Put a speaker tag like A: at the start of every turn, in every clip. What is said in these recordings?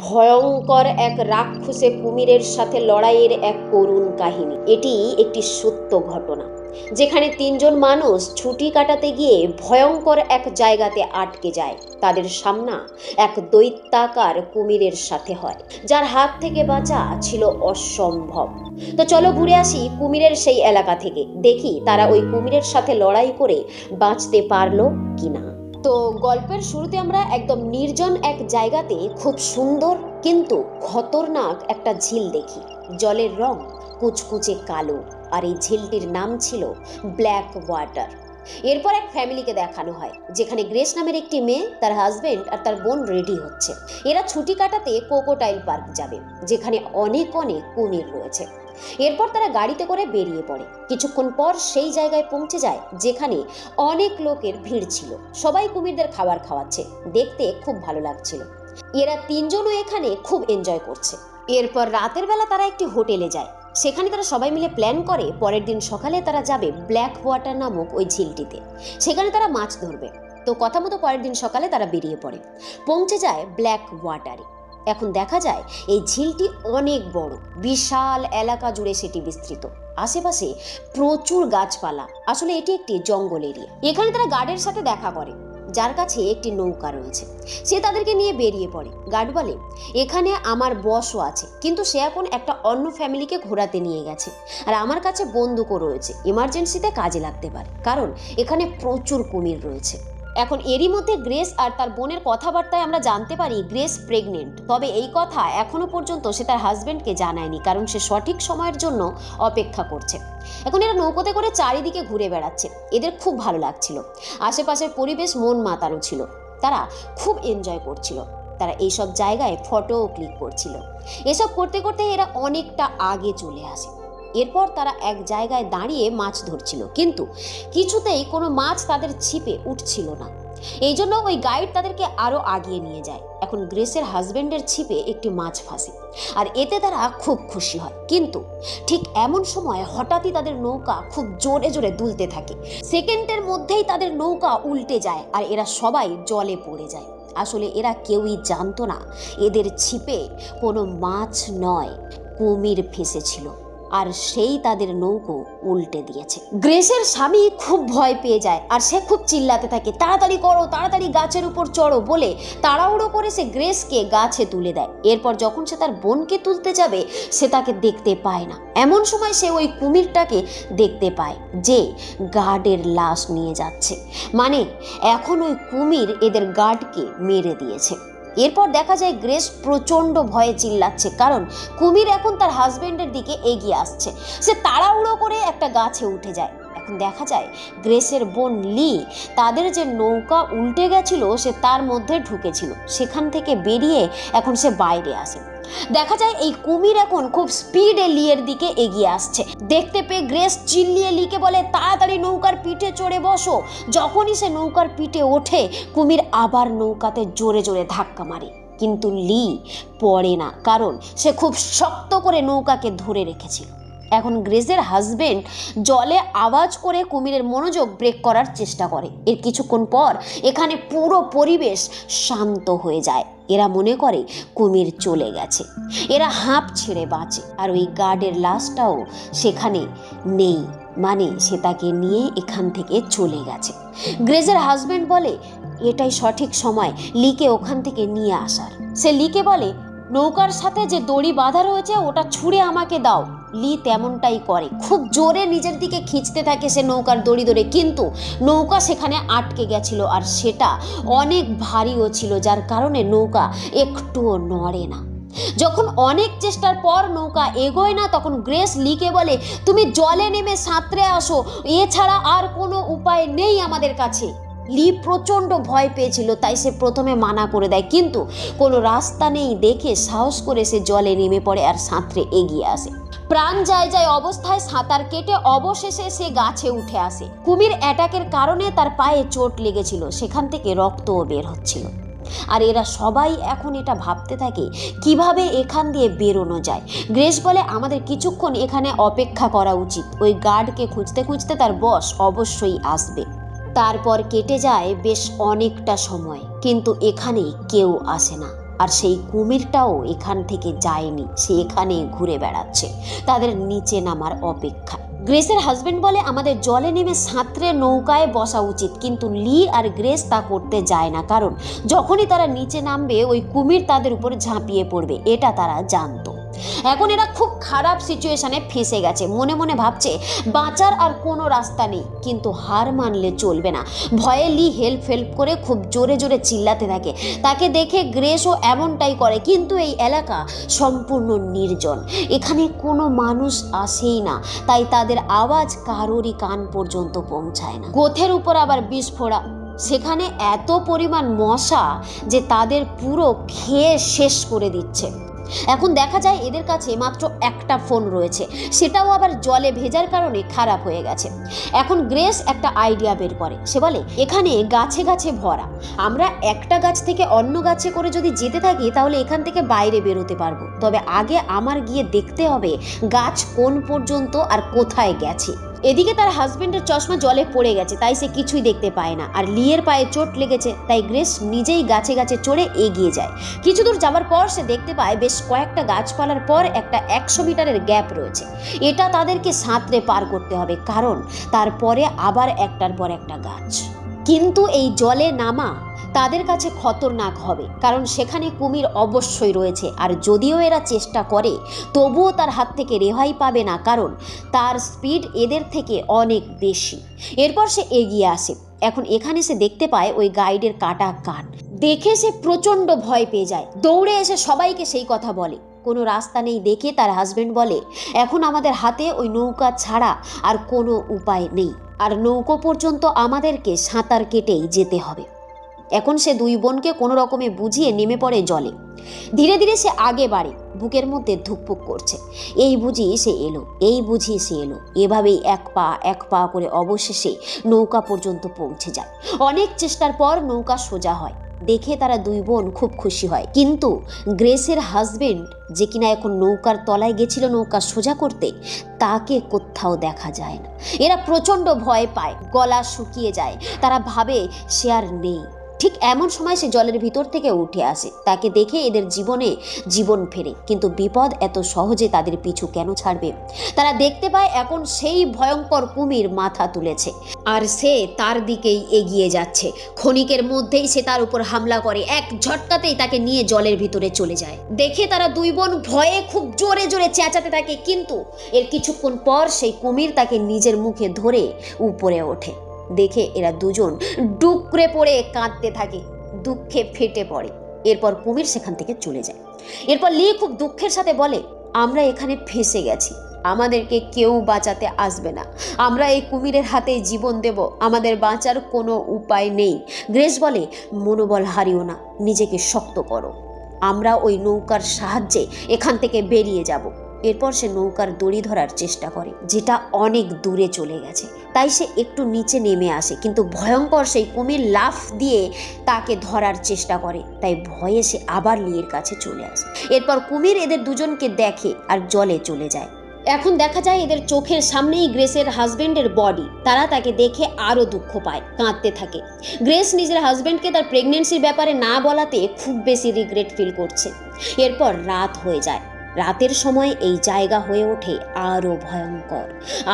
A: ভয়ঙ্কর এক রাক্ষসে কুমিরের সাথে লড়াইয়ের এক করুণ কাহিনী। এটি একটি সত্য ঘটনা, যেখানে তিনজন মানুষ ছুটি কাটাতে গিয়ে ভয়ঙ্কর এক জায়গাতে আটকে যায়। তাদের সামনা এক দৈত্যাকার কুমিরের সাথে হয়, যার হাত থেকে বাঁচা ছিল অসম্ভব। তো চলো ঘুরে আসি কুমিরের সেই এলাকা থেকে, দেখি তারা ওই কুমিরের সাথে লড়াই করে বাঁচতে পারলো কিনা। তো গল্পের শুরুতে আমরা একদম নির্জন এক জায়গাতে খুব সুন্দর কিন্তু খতরনাক একটা ঝিল দেখি। জলের রং কুচকুচে কালো, আর এই ঝিলটির নাম ছিল ব্ল্যাক ওয়াটার। এরপর এক ফ্যামিলিকে দেখানো হয়, যেখানে গ্রেস নামের একটি মেয়ে, তার হাজবেন্ড আর তার বোন রেডি হচ্ছে। এরা ছুটি কাটাতে কোকোটাইল পার্ক যাবে, যেখানে অনেক অনেক কুমির রয়েছে। এরপর তারা গাড়িতে করে বেরিয়ে পড়ে। কিছুক্ষণ পর সেই জায়গায় পৌঁছে যায় যেখানে অনেক লোকের ভিড় ছিল। সবাই কুমিরদের খাবার খাওয়াচ্ছে, দেখতে খুব ভালো লাগছিল। এরা তিনজনও এখানে খুব এনজয় করছে। এরপর রাতের বেলা তারা একটি হোটেলে যায়। সেখানে তারা সবাই মিলে প্ল্যান করে পরের দিন সকালে তারা যাবে ব্ল্যাক ওয়াটার নামক ওই ঝিলটিতে। সেখানে তারা মাছ ধরবে। তো কথা মতো পরের দিন সকালে তারা বেরিয়ে পড়ে, পৌঁছে যায় ব্ল্যাক ওয়াটারে। এখন দেখা যায় এই ঝিলটি অনেক বড়, বিশাল এলাকা জুড়ে সেটি বিস্তৃত। আশেপাশে প্রচুর গাছপালা, আসলে এটি একটি জঙ্গল এরিয়া। এখানে তারা গার্ডের সাথে দেখা করে, যার কাছে একটি নৌকা রয়েছে। সে তাদেরকে নিয়ে বেরিয়ে পড়ে। গার্ড বলে, এখানে আমার বসও আছে, কিন্তু সে এখন একটা অন্য ফ্যামিলিকে ঘোরাতে নিয়ে গেছে, আর আমার কাছে বন্দুকও রয়েছে, এমার্জেন্সিতে কাজে লাগতে পারে, কারণ এখানে প্রচুর কুমির রয়েছে। এখন এরই মধ্যে গ্রেস আর তার বোনের কথাবার্তায় আমরা জানতে পারি গ্রেস প্রেগনেন্ট। তবে এই কথা এখনো পর্যন্ত সে তার হাজবেন্ডকে জানায়নি, কারণ সে সঠিক সময়ের জন্য অপেক্ষা করছে। এখন এরা নৌকোতে করে চারিদিকে ঘুরে বেড়াচ্ছে। এদের খুব ভালো লাগছিল। আশেপাশের পরিবেশ মন মাতানো ছিল। তারা খুব এনজয় করছিল। তারা এইসব জায়গায় ফটোও ক্লিক করছিল। এসব করতে করতে এরা অনেকটা আগে চলে আসে। এরপর তারা এক জায়গায় দাঁড়িয়ে মাছ ধরছিল, কিন্তু কিছুতেই কোনো মাছ তাদের ছিপে উঠছিল না। এই জন্য ওই গাইড তাদেরকে আরো আগিয়ে নিয়ে যায়। এখন গ্রেসের হাজবেন্ডের ছিপে একটি মাছ ফাঁসে, আর এতে তারা খুব খুশি হয়। কিন্তু ঠিক এমন সময় হঠাৎই তাদের নৌকা খুব জোরে জোরে দুলতে থাকে। সেকেন্ডের মধ্যেই তাদের নৌকা উল্টে যায়, আর এরা সবাই জলে পড়ে যায়। আসলে এরা কেউই জানতো না এদের ছিপে কোনো মাছ নয়, কুমির ফেসেছিল, আর সেই তাদের নৌকো উল্টে দিয়েছে। গ্রেসের স্বামী খুব ভয় পেয়ে যায়, আর সে খুব চিল্লাতে থাকে, তাড়াতাড়ি করো, তাড়াতাড়ি গাছের উপর চড়ো বলে তাড়াহুড়ো করে সে গ্রেসকে গাছে তুলে দেয়। এরপর যখন সে তার বোনকে তুলতে যাবে, সে তাকে দেখতে পায় না। এমন সময় সে ওই কুমিরটাকে দেখতে পায়, যে গার্ডের লাশ নিয়ে যাচ্ছে। মানে এখন ওই কুমির এদের গার্ডকে মেরে দিয়েছে। এরপর দেখা যায় গ্রেস প্রচণ্ড ভয়ে চিল্লাচ্ছে, কারণ কুমির এখন তার হাজবেন্ডের দিকে এগিয়ে আসছে। সে তাড়াহুড়ো করে একটা গাছে উঠে যায়। এখন দেখা যায় গ্রেসের বোন লি, তাদের যে নৌকা উল্টে গেছিল সে তার মধ্যে ঢুকেছিল, সেখান থেকে বেরিয়ে এখন সে বাইরে আসে। দেখা যায় এই কুমির এখন খুব স্পিডে লিয়ের দিকে এগিয়ে আসছে। দেখতে পেয়ে গ্রেস চিল্লিয়ে লিকে বলে, তাড়াতাড়ি নৌকার পিঠে চড়ে বসো। যখনই সে নৌকার পিঠে ওঠে, কুমির আবার নৌকাতে জোরে জোরে ধাক্কা মারে, কিন্তু লি পড়ে না, কারণ সে খুব শক্ত করে নৌকাকে ধরে রেখেছিল। এখন গ্রেসের হাজবেন্ড জলে আওয়াজ করে কুমিরের মনোযোগ ব্রেক করার চেষ্টা করে। এর কিছুক্ষণ পর এখানে পুরো পরিবেশ শান্ত হয়ে যায়। এরা মনে করে কুমির চলে গেছে। এরা হাঁপ ছেড়ে বাঁচে, আর ওই গার্ডের লাশটাও সেখানে নেই, মানে সে তাকে নিয়ে এখান থেকে চলে গেছে। গ্রেসের হাজবেন্ড বলে, এটাই সঠিক সময় লিকে ওখান থেকে নিয়ে আসার। সে লিকে বলে, নৌকার সাথে যে দড়ি বাঁধা রয়েছে ওটা ছুঁড়ে আমাকে দাও। লি তেমনটাই করে, খুব জোরে নিজের দিকে খিঁচতে থাকে সে নৌকার দড়ি ধরে, কিন্তু নৌকা সেখানে আটকে গেছিল, আর সেটা অনেক ভারীও ছিল, যার কারণে নৌকা একটুও নড়ে না। যখন অনেক চেষ্টার পর নৌকা এগোয় না, তখন গ্রেস লিকে বলে, তুমি জলে নেমে সাঁতরে আসো, এছাড়া আর কোনো উপায় নেই আমাদের কাছে। লি প্রচণ্ড ভয় পেয়েছিল, তাই সে প্রথমে মানা করে দেয়, কিন্তু কোনো রাস্তা নেই দেখে সাহস করে সে জলে নেমে পড়ে আর সাঁতরে এগিয়ে আসে। প্রাণ যায় যায় অবস্থায় সাঁতার কেটে অবশেষে সে গাছে উঠে আসে। কুমির অ্যাটাকের কারণে তার পায়ে চোট লেগেছিল, সেখান থেকে রক্তও বের হচ্ছিল। আর এরা সবাই এখন এটা ভাবতে থাকে কিভাবে এখান দিয়ে বেরোনো যায়। গ্রেস বলে, আমাদের কিছুক্ষণ এখানে অপেক্ষা করা উচিত, ওই গার্ডকে খুঁজতে খুঁজতে তার বস অবশ্যই আসবে। তারপর কেটে যায় বেশ অনেকটা সময়, কিন্তু এখানে কেউ আসে না। আর সেই কুমিরটাও এখান থেকে যায়নি, সে এখানে ঘুরে বেড়াচ্ছে তাদের নিচে নামার অপেক্ষা। গ্রেসের হাজবেন্ড বলে আমাদের জলে নেমে সাঁতরে নৌকায় বসা উচিত, কিন্তু লি আর গ্রেস তা করতে যায় না, কারণ যখনই তারা নিচে নামবে ওই কুমির তাদের উপর ঝাঁপিয়ে পড়বে, এটা তারা জানতো। এখন এরা খুব খারাপ সিচুয়েশনে ফেঁসে গেছে, মনে মনে ভাবছে বাঁচার আর কোনো রাস্তা নেই, কিন্তু হার মানলে চলবে না। ভয়ে লি হেল্প করে খুব জোরে জোরে চিল্লাতে থাকে। তাকে দেখে গ্রেসও এমনটাই করে, কিন্তু এই এলাকা সম্পূর্ণ নির্জন, এখানে কোনো মানুষ আসেই না, তাই তাদের আওয়াজ কারোরই কান পর্যন্ত পৌঁছায় না। গোথের উপর আবার বিস্ফোরা, সেখানে এত পরিমাণ মশা যে তাদের পুরো খেয়ে শেষ করে দিচ্ছে। এখন দেখা যায় এদের কাছে মাত্র একটা ফোন রয়েছে, সেটাও আবার জলে ভেজার কারণে খারাপ হয়ে গেছে। এখন গ্রেস একটা আইডিয়া বের করে, সে বলে এখানে গাছে গাছে ভরা, আমরা একটা গাছ থেকে অন্য গাছে করে যদি যেতে থাকি তাহলে এখান থেকে বাইরে বেরোতে পারবো, তবে আগে আমার গিয়ে দেখতে হবে গাছ কোন পর্যন্ত আর কোথায় গেছে। এদিকে তার হাজবেন্ডের চশমা জলে পড়ে গেছে, তাই সে কিছুই দেখতে পায় না, আর লিয়ের পায়ে চোট লেগেছে, তাই গ্রেস নিজেই গাছে গাছে চড়ে এগিয়ে যায়। কিছু দূর যাওয়ার পর সে দেখতে পায় বেশ কয়েকটা গাছপালার পর একটা 100 মিটারের গ্যাপ রয়েছে। এটা তাদেরকে সাঁতরে পার করতে হবে, কারণ তারপরে আবার একটার পর একটা গাছ। কিন্তু এই জলে নামা তাদের কাছে খতরনাক হবে, কারণ সেখানে কুমির অবশ্যই রয়েছে, আর যদিও এরা চেষ্টা করে তবুও তার হাত থেকে রেহাই পাবে না, কারণ তার স্পিড এদের থেকে অনেক বেশি। এরপর সে এগিয়ে আসে। এখন এখানে সে দেখতে পায় ওই গাইডের কাটা কান, দেখে সে প্রচণ্ড ভয় পেয়ে যায়, দৌড়ে এসে সবাইকে সেই কথা বলে। কোনো রাস্তা নেই দেখে তার হাজবেন্ড বলে এখন আমাদের হাতে ওই নৌকা ছাড়া আর কোনো উপায় নেই, আর নৌকো পর্যন্ত আমাদেরকে সাঁতার কেটেই যেতে হবে। এখন সে দুই বোনকে কোনো রকমে বুঝিয়ে নেমে পড়ে জলে। ধীরে ধীরে সে আগে বাড়ে, বুকের মধ্যে ধুকপুক করছে, এই বুঝি সে এলো, এই বুঝি সে এলো। এভাবেই এক পা করে অবশেষে নৌকা পর্যন্ত পৌঁছে যায়। অনেক চেষ্টার পর নৌকা সোজা হয়, দেখে তারা দুই বোন খুব খুশি হয়, কিন্তু গ্রেসের হাজবেন্ড যে কিনা এখন নৌকার তলায় গেছিল নৌকা সোজা করতে, তাকে কোথাও দেখা যায় না। এরা প্রচণ্ড ভয় পায়, গলা শুকিয়ে যায়, তারা ভাবে সে আর নেই। ঠিক এমন সময় সে জলের ভিতর থেকে উঠে আসে, তাকে দেখে এদের জীবন ফেরে, কিন্তু বিপদ এত সহজে তাদের পিছু কেন ছাড়বে? তারা দেখতে পায় এখন সেই ভয়ঙ্কর কুমির মাথা তুলেছে, আর সে তার দিকেই এগিয়ে যাচ্ছে। ক্ষণিকের মধ্যেই সে তার উপর হামলা করে, এক ঝটকাতেই তাকে নিয়ে জলের ভিতরে চলে যায়। দেখে তারা দুই বোন ভয়ে খুব জোরে জোরে চেঁচাতে থাকে, কিন্তু এর কিছুক্ষণ পর সেই কুমির তাকে নিজের মুখে ধরে উপরে ওঠে। দেখে এরা দুজন ডুকরে পড়ে কাঁদতে থাকে, দুঃখে ফেটে পড়ে। এরপর কুমির সেখান থেকে চলে যায়। এরপর লি খুব দুঃখের সাথে বলে আমরা এখানে ফেঁসে গেছি, আমাদেরকে কেউ বাঁচাতে আসবে না, আমরা এই কুমিরের হাতে জীবন দেব, আমাদের বাঁচার কোনো উপায় নেই। গ্রেস বলে মনোবল হারিও না, নিজেকে শক্ত করো, আমরা ওই নৌকার সাহায্যে এখান থেকে বেরিয়ে যাব। এরপর সে নৌকার দড়ি ধরার চেষ্টা করে, যেটা অনেক দূরে চলে গেছে, তাই সে একটু নিচে নেমে আসে, কিন্তু ভয়ঙ্কর সেই কুমির লাফ দিয়ে তাকে ধরার চেষ্টা করে, তাই ভয়ে সে আবার লিয়ের কাছে চলে আসে। এরপর কুমির এদের দুজনকে দেখে আর জলে চলে যায়। এখন দেখা যায় এদের চোখের সামনেই গ্রেসের হাজবেন্ডের বডি, তারা তাকে দেখে আরও দুঃখ পায়, কাঁদতে থাকে। গ্রেস নিজের হাজবেন্ডকে তার প্রেগনেন্সির ব্যাপারে না বলাতে খুব বেশি রিগ্রেট ফিল করছে। এরপর রাত হয়ে যায়। রাতের সময় এই জায়গা হয়ে ওঠে আরও ভয়ঙ্কর,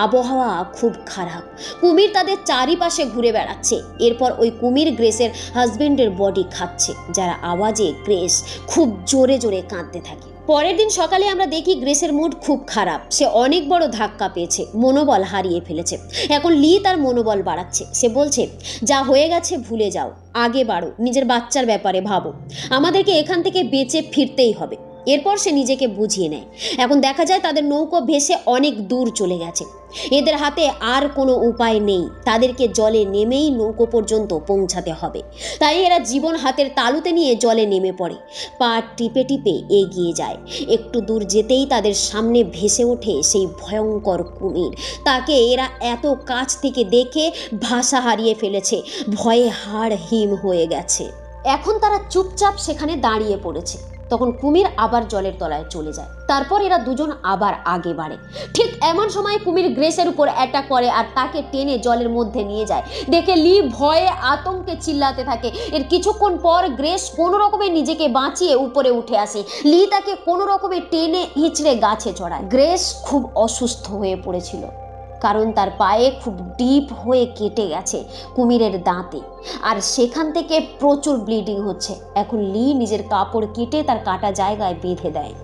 A: আবহাওয়া খুব খারাপ, কুমির তাদের চারিপাশে ঘুরে বেড়াচ্ছে। এরপর ওই কুমির গ্রেসের হাজবেন্ডের বডি খাচ্ছে, যার আওয়াজে গ্রেস খুব জোরে জোরে কাঁদতে থাকে। পরের দিন সকালে আমরা দেখি গ্রেসের মুড খুব খারাপ, সে অনেক বড় ধাক্কা পেয়েছে, মনোবল হারিয়ে ফেলেছে। এখন লি তার মনোবল বাড়াচ্ছে, সে বলছে যা হয়ে গেছে ভুলে যাও, আগে বাড়ো, নিজের বাচ্চার ব্যাপারে ভাবো, আমাদেরকে এখান থেকে বেঁচে ফিরতেই হবে। এরপর সে নিজেকে বুঝিয়ে নেয়। এখন দেখা যায় তাদের নৌকো ভেসে অনেক দূর চলে গেছে, এদের হাতে আর কোনো উপায় নেই, তাদেরকে জলে নেমেই নৌকো পর্যন্ত পৌঁছাতে হবে। তাই এরা জীবন হাতের তালুতে নিয়ে জলে নেমে পড়ে, পা টিপে টিপে এগিয়ে যায়। একটু দূর যেতেই তাদের সামনে ভেসে ওঠে সেই ভয়ঙ্কর কুমির, তাকে এরা এত কাছ থেকে দেখে ভাষা হারিয়ে ফেলেছে, ভয়ে হাড় হিম হয়ে গেছে। এখন তারা চুপচাপ সেখানে দাঁড়িয়ে পড়েছে। তখন কুমির আবার জলের তলায় চলে যায়। তারপর এরা দুজন আবার আগে বাড়ে। ঠিক এমন সময় কুমির গ্রেসের উপর অ্যাটাক করে আর তাকে টেনে জলের মধ্যে নিয়ে যায়। দেখে লি ভয়ে আতঙ্কে চিল্লাতে থাকে। এর কিছুক্ষণ পর গ্রেস কোনো রকমে নিজেকে বাঁচিয়ে উপরে উঠে আসে। লি তাকে কোনো রকমে টেনে হিঁচড়ে গাছে চড়ায়। গ্রেস খুব অসুস্থ হয়ে পড়েছিল, কারণ তার পায়ে খুব ডিপ হয়ে কেটে গেছে কুমিরের দাঁতে, আর সেখান থেকে প্রচুর ব্লিডিং হচ্ছে। এখন লি নিজের কাপড় কেটে তার কাটা জায়গায় বেঁধে দেয়।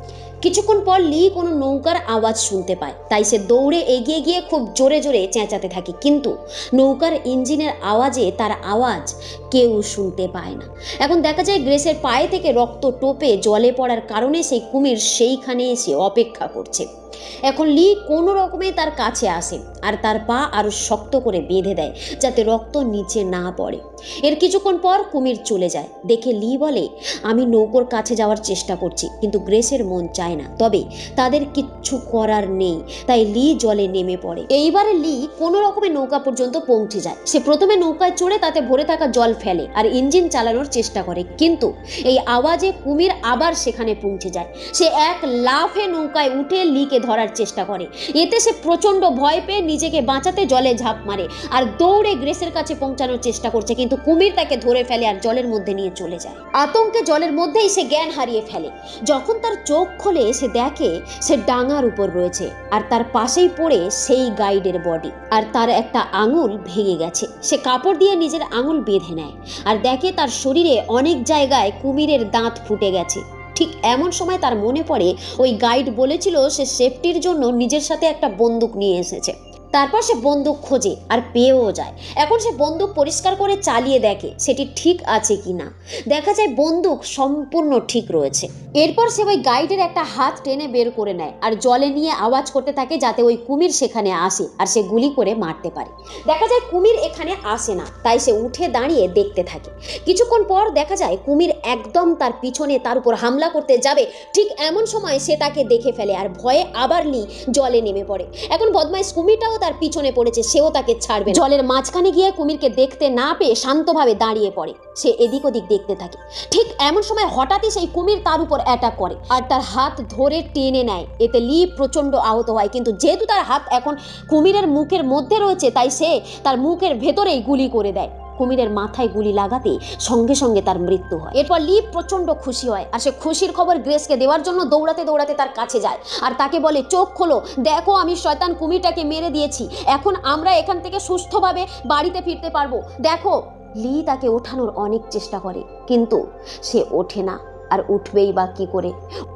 A: কিছুক্ষণ পর লি কোনো নৌকার আওয়াজ শুনতে পায়, তাই সে দৌড়ে এগিয়ে গিয়ে খুব জোরে জোরে চেঁচাতে থাকে, কিন্তু নৌকার ইঞ্জিনের আওয়াজে তার আওয়াজ কেউ শুনতে পায় না। এখন দেখা যায় গ্রেসের পায়ে থেকে রক্ত টোপে জলে পড়ার কারণে সেই কুমির সেইখানে এসে অপেক্ষা করছে। এখন লি কোনো রকমে তার কাছে আসে আর তার পা আরো শক্ত করে বেঁধে দেয় যাতে রক্ত নিচে না পড়ে। এর কিছুক্ষণ পর কুমির চলে যায়। দেখে লি বলে, আমি নৌকোর কাছে যাওয়ার চেষ্টা করছি, কিন্তু গ্রেসের মন চায় না। তবে তাদের কিচ্ছু করার নেই, তাই লি জলে নেমে পড়ে। এইবারে লি কোনো রকমে নৌকা পর্যন্ত পৌঁছে যায়। সে প্রথমে নৌকায় চড়ে তাতে ভরে থাকা জল ফেলে আর ইঞ্জিন চালানোর চেষ্টা করে, কিন্তু এই আওয়াজে কুমির আবার সেখানে পৌঁছে যায়। সে এক লাফে নৌকায় উঠে লিকে ধরার চেষ্টা করে। এতে সে প্রচন্ড ভয় পেয়ে নিজেকে বাঁচাতে জলে ঝাঁপ মারে আর দৌড়ে গ্রেসের কাছে পৌঁছানোর চেষ্টা করছে, কিন্তু কুমির তাকে ধরে ফেলে আর জলের মধ্যে নিয়ে চলে যায়। আতঙ্কে জলের মধ্যেই সে জ্ঞান হারিয়ে ফেলে। যখন তার চোখ খোলে সে দেখে সে ডাঙার উপর রয়েছে আর তার পাশেই পড়ে সেই গাইডের বডি, আর তার একটা আঙুল ভেঙে গেছে। সে কাপড় দিয়ে নিজের আঙুল বেঁধে নেয় আর দেখে তার শরীরে অনেক জায়গায় কুমিরের দাঁত ফুটে গেছে। ঠিক এমন সময় তার মনে পড়ে ওই গাইড বলেছিল সে সেফটির জন্য নিজের সাথে একটা বন্দুক নিয়ে এসেছে। তারপর সে বন্দুক খোঁজে আর পেয়েও যায়। এখন সে বন্দুক পরিষ্কার করে চালিয়ে দেখে সেটি ঠিক আছে কিনা। দেখা যায় বন্দুক সম্পূর্ণ ঠিক রয়েছে। এরপর সে ওই গাইডের একটা হাত টেনে বের করে নেয় আর জলে নিয়ে আওয়াজ করতে থাকে যাতে ওই কুমির সেখানে আসে আর সে গুলি করে মারতে পারে। দেখা যায় কুমির এখানে আসে না, তাই সে উঠে দাঁড়িয়ে দেখতে থাকে। কিছুক্ষণ পর দেখা যায় কুমির একদম তার পিছনে তার উপর হামলা করতে যাবে। ঠিক এমন সময় সে তাকে দেখে ফেলে আর ভয়ে আবার লি জলে নেমে পড়ে। এখন বদমাইশ কুমিরটাও তার পিছনে পড়েছে, সেও তাকে ছাড়বে। জলের মাঝখানে গিয়ে কুমিরকে দেখতে না পেয়ে শান্তভাবে দাঁড়িয়ে পড়ে। সে এদিক ওদিক দেখতে থাকে। ঠিক এমন সময় হঠাৎই সেই কুমির তার উপর অ্যাটাক করে আর তার হাত ধরে টেনে নেয়। এতে লি প্রচন্ড আহত হয়, কিন্তু যেহেতু তার হাত এখন কুমিরের মুখের মধ্যে রয়েছে তাই সে তার মুখের ভেতরেই গুলি করে দেয়। কুমিরের মাথায় গুলি লাগাতে সঙ্গে সঙ্গে তার মৃত্যু হয়। এরপর লি প্রচন্ড খুশি হয় আর সে খুশির খবর গ্রেসকে দেওয়ার জন্য দৌড়াতে দৌড়াতে তার কাছে যায় আর তাকে বলে, চোখ খোলো, দেখো আমি শয়তান কুমিরটাকে মেরে দিয়েছি, এখন আমরা এখান থেকে সুস্থভাবে বাড়িতে ফিরতে পারবো, দেখো। লি তাকে ওঠানোর অনেক চেষ্টা করে, কিন্তু সে ওঠে না, আর উঠবেই বা কি করে।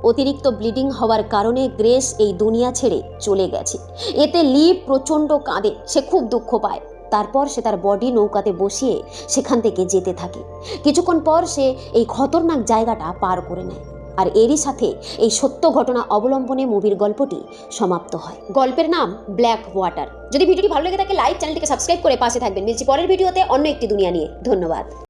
A: অতিরিক্ত ব্লিডিং হওয়ার কারণে গ্রেস এই দুনিয়া ছেড়ে চলে গেছে। এতে লি প্রচন্ড কাঁদে, সে খুব দুঃখ পায়। তারপর সে তার বডি নৌকাতে বসিয়ে সেখান থেকে যেতে থাকে। কিছুক্ষণ পর সে এই খতরনাক জায়গাটা পার করে নেয়। আর এরই সাথে এই সত্য ঘটনা অবলম্বনে মুভির গল্পটি সমাপ্ত হয়। গল্পের নাম ব্ল্যাক ওয়াটার। যদি ভিডিওটি ভালো লেগে থাকে লাইক, চ্যানেলটিকে সাবস্ক্রাইব করে পাশে থাকবেন। মিলছি পরের ভিডিওতে অন্য একটি দুনিয়া নিয়ে। ধন্যবাদ।